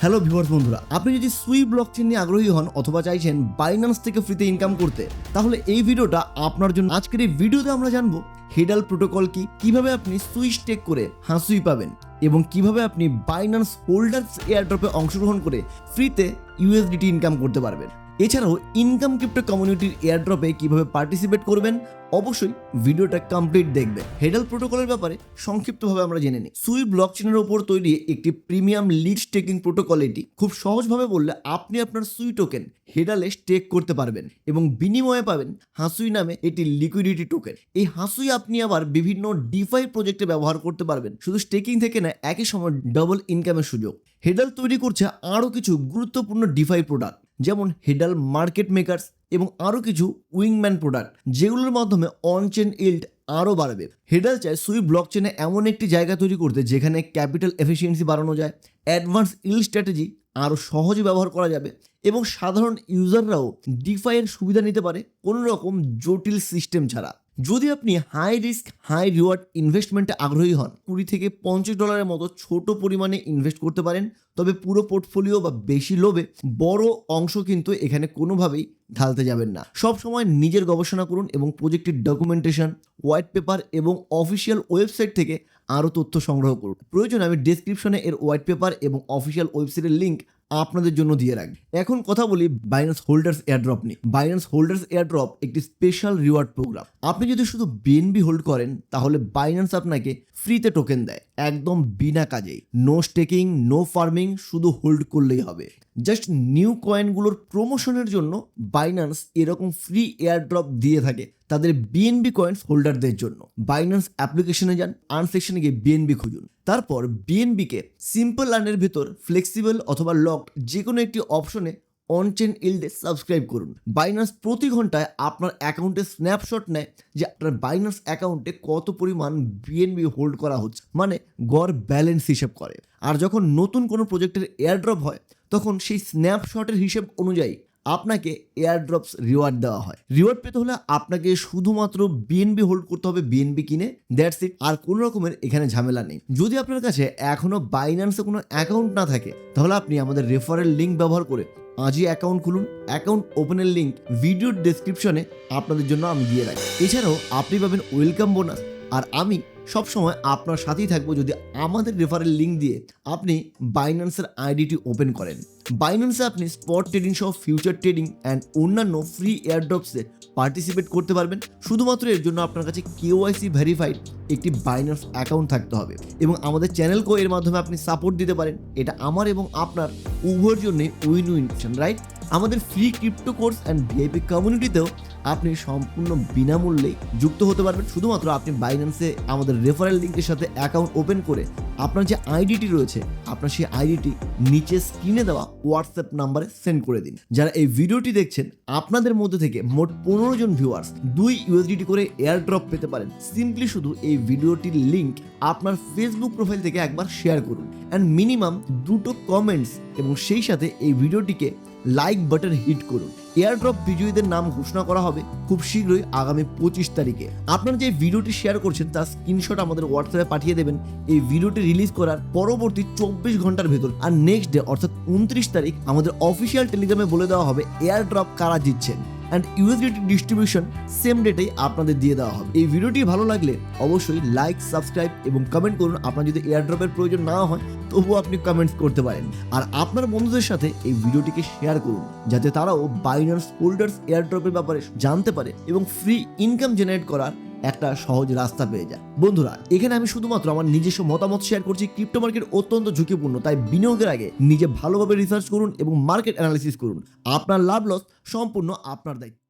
Hello viewers বন্ধুরা, আপনি যদি সুই ব্লকচেন নিয়ে আগ্রহী হন অথবা চাইছেন বাইন্যান্স থেকে ফ্রিতে ইনকাম করতে, তাহলে এই ভিডিওটা আপনার জন্য। আজকের এই ভিডিওতে আমরা জানবো হেডাল প্রোটোকল কি, কিভাবে আপনি সুই স্টেক করে হাসুই পাবেন এবং কিভাবে আপনি বাইন্যান্স হোল্ডার্স এয়ারড্রপে অংশগ্রহণ করে ফ্রিতে ইউএসডিটি ইনকাম করতে পারবেন। এছাড়াও ইনকাম ক্রিপ্টো কমিউনিটির এয়ারড্রপে কিভাবে পার্টিসিপেট করবেন, অবশ্যই ভিডিওটা কমপ্লিট দেখবেন। হেডাল প্রোটোকলের ব্যাপারে সংক্ষিপ্তভাবে আমরা জেনে নিই। সুই ব্লকচেনের উপর তৈরি একটি প্রিমিয়াম লিড স্টেকিং প্রোটোকল। এটি খুব সহজভাবে বললে আপনি আপনার সুই টোকেন হেডালে স্টেক করতে পারবেন এবং বিনিময়ে পাবেন হাসুই নামে এটি লিকুইডিটি টোকেন। এই হাসুই আপনি আবার বিভিন্ন ডিফাই প্রজেক্টে ব্যবহার করতে পারবেন। শুধু স্টেকিং থেকে না, একই সময় ডাবল ইনকামের সুযোগ। হেডাল তৈরি করছে আরও কিছু গুরুত্বপূর্ণ ডিফাই প্রোডাক্ট, যেমন হেডাল মার্কেট মেকার্স এবং আরও কিছু উইংম্যান প্রোডাক্ট, যেগুলোর মাধ্যমে অনচেন ইল্ড আরও বাড়বে। হেডাল চায় সুই ব্লকচেনে এমন একটি জায়গা তৈরি করতে যেখানে ক্যাপিটাল এফিসিয়েন্সি বাড়ানো যায়, অ্যাডভান্স ইল্ড স্ট্র্যাটেজি আরও সহজে ব্যবহার করা যাবে এবং সাধারণ ইউজাররাও ডিফাইয়ের সুবিধা নিতে পারে কোনো রকম জটিল সিস্টেম ছাড়া। যদি আপনি হাই রিস্ক হাই রিওয়ার্ড ইনভেস্টমেন্টে আগ্রহী হন, $20 থেকে $50 মতো ছোট পরিমাণে ইনভেস্ট করতে পারেন। তবে পুরো পোর্টফোলিও বা বেশি লোভে বড় অংশ কিন্তু এখানে কোনোভাবেই ঢালতে যাবেন না। সব সময় নিজের গবেষণা করুন এবং প্রজেক্টের ডকুমেন্টেশন, হোয়াইট পেপার এবং অফিসিয়াল ওয়েবসাইট থেকে আরও তথ্য সংগ্রহ করুন। প্রয়োজনে আমি ডেসক্রিপশনে এর হোয়াইট পেপার এবং অফিসিয়াল ওয়েবসাইটের লিঙ্ক আপনাদের জন্য দিয়ে রাখি। এখন কথা বলি বাইন্যান্স হোল্ডার্স এয়ারড্রপ নিয়ে। বাইন্যান্স হোল্ডার্স এয়ারড্রপ একটি স্পেশাল রিওয়ার্ড প্রোগ্রাম। আপনি যদি শুধু বিএনবি হোল্ড করেন, তাহলে বাইন্যান্স আপনাকে ফ্রিতে টোকেন দেয়, একদম বিনা কাজেই। নো স্টেকিং, নো ফার্মিং, শুধু হোল্ড করলেই হবে। জাস্ট নিউ কয়েনগুলোর প্রমোশনের জন্য বাইন্যান্স এরকম ফ্রি এয়ারড্রপ দিয়ে থাকে তাদের বিএনবি কয়েন্স হোল্ডারদের জন্য। বাইন্যান্স অ্যাপ্লিকেশনে যান, আর্ন সেকশনে গিয়ে বিএনবি খুঁজুন। তারপর বিএনবিকে সিম্পল আর্নের ভেতর ফ্লেক্সিবল অথবা লকড যে কোনো একটি অপশনে অনচেন ইল্ডে সাবস্ক্রাইব করুন। বাইন্যান্স প্রতি ঘন্টায় আপনার অ্যাকাউন্টে স্ন্যাপশট নেয় যে আপনার বাইন্যান্স অ্যাকাউন্টে কত পরিমাণ বিএনবি হোল্ড করা হচ্ছে, মানে গড় ব্যালেন্স হিসেব করে। আর যখন নতুন কোনো প্রজেক্টের এয়ারড্রপ হয়, তখন সেই স্ন্যাপশটের হিসেব অনুযায়ী আপনাকে এয়ারড্রপস রিওয়ার্ড দেওয়া হয়। রিওয়ার্ড পেতে হলে আপনাকে শুধুমাত্র বিএনবি হোল্ড করতে হবে, বিএনবি কিনে, দ্যাটস ইট। আর কোনো রকমের এখানে ঝামেলা নেই। যদি আপনার কাছে এখনও বাইন্যান্সে কোনো অ্যাকাউন্ট না থাকে, তাহলে আপনি আমাদের রেফারেল লিঙ্ক ব্যবহার করে আজই অ্যাকাউন্ট খুলুন। অ্যাকাউন্ট ওপেনের লিঙ্ক ভিডিওর ডেসক্রিপশনে আপনাদের জন্য আমি দিয়ে রাখি। এছাড়াও আপনি পাবেন ওয়েলকাম বোনাস, আর আমি সবসময় আপনার সাথেই থাকবো যদি আমাদের রেফারেল লিঙ্ক দিয়ে আপনি বাইন্যান্সের আইডিটি ওপেন করেন। বাইন্যান্সে আপনি স্পট ট্রেডিং সহ ফিউচার ট্রেডিং অ্যান্ড অন্যান্য ফ্রি এয়ারড্রপসে পার্টিসিপেট করতে পারবেন। শুধুমাত্র এর জন্য আপনার কাছে KYC ভেরিফাইড একটি বাইন্যান্স অ্যাকাউন্ট থাকতে হবে এবং আমাদের চ্যানেলকেও এর মাধ্যমে আপনি সাপোর্ট দিতে পারেন। এটা আমার এবং আপনার উভয়ের জন্যই উইন উইন, রাইট? আমাদের free crypto course and VIP কমিউনিটিতেও আপনি সম্পূর্ণ বিনামূল্যেই যুক্ত হতে পারবেন। শুধুমাত্র আপনি বাইন্যান্সে আমাদের রেফারেল লিঙ্কের সাথে অ্যাকাউন্ট ওপেন করে আপনার যে আইডিটি রয়েছে, আপনার সেই আইডিটি নিচে স্ক্রিনে দেওয়া হোয়াটসঅ্যাপ নাম্বারে সেন্ড করে দিন। যারা এই ভিডিওটি দেখছেন, আপনাদের মধ্যে থেকে মোট 15 জন ভিউয়ার্স 2 USDT করে এয়ারড্রপ পেতে পারেন। সিম্পলি শুধু এই ভিডিওটির লিঙ্ক আপনার ফেসবুক প্রোফাইল থেকে একবার শেয়ার করুন অ্যান্ড মিনিমাম 2টো কমেন্টস এবং সেই সাথে এই ভিডিওটিকে লাইক বাটন হিট করুন। এয়ারড্রপ বিজয়ীদের নাম ঘোষণা করা হবে খুব শীঘ্রই, আগামী 25 তারিখে। আপনারা যে ভিডিওটি শেয়ার করছেন তার স্ক্রিনশট আমাদের হোয়াটসঅ্যাপে পাঠিয়ে দেবেন এই ভিডিওটি রিলিজ করার পরবর্তী 24 ঘন্টার ভেতর। আর নেক্সট ডে অর্থাৎ 29 তারিখ আমাদের অফিসিয়াল টেলিগ্রামে বলে দেওয়া হবে এয়ারড্রপ কারা জিতছেন অ্যান্ড ইউএসডিটি ডিস্ট্রিবিউশন সেম ডেটেই আপনাদের দিয়ে দেওয়া হবে। এই ভিডিওটি ভালো লাগলে অবশ্যই লাইক, সাবস্ক্রাইব এবং কমেন্ট করুন। আপনার যদি এয়ারড্রপের প্রয়োজন না হয়, তবুও আপনি কমেন্টস করতে পারেন। আর আপনার বন্ধুদের সাথে এই ভিডিওটিকে শেয়ার করুন, যাতে তারাও বাইন্যান্স হোল্ডার্স এয়ারড্রপের ব্যাপারে জানতে পারে এবং ফ্রি ইনকাম জেনারেট করার একটা সহজ রাস্তা পেয়ে যায়। বন্ধুরা, এখানে আমি শুধুমাত্র আমার নিজস্ব মতামত শেয়ার করছি। ক্রিপ্টো মার্কেট অত্যন্ত ঝুঁকিপূর্ণ, তাই বিনিয়োগের আগে নিজে ভালোভাবে রিসার্চ করুন এবং মার্কেট অ্যানালিসিস করুন। আপনার লাভ লস সম্পূর্ণ আপনার দায়িত্ব।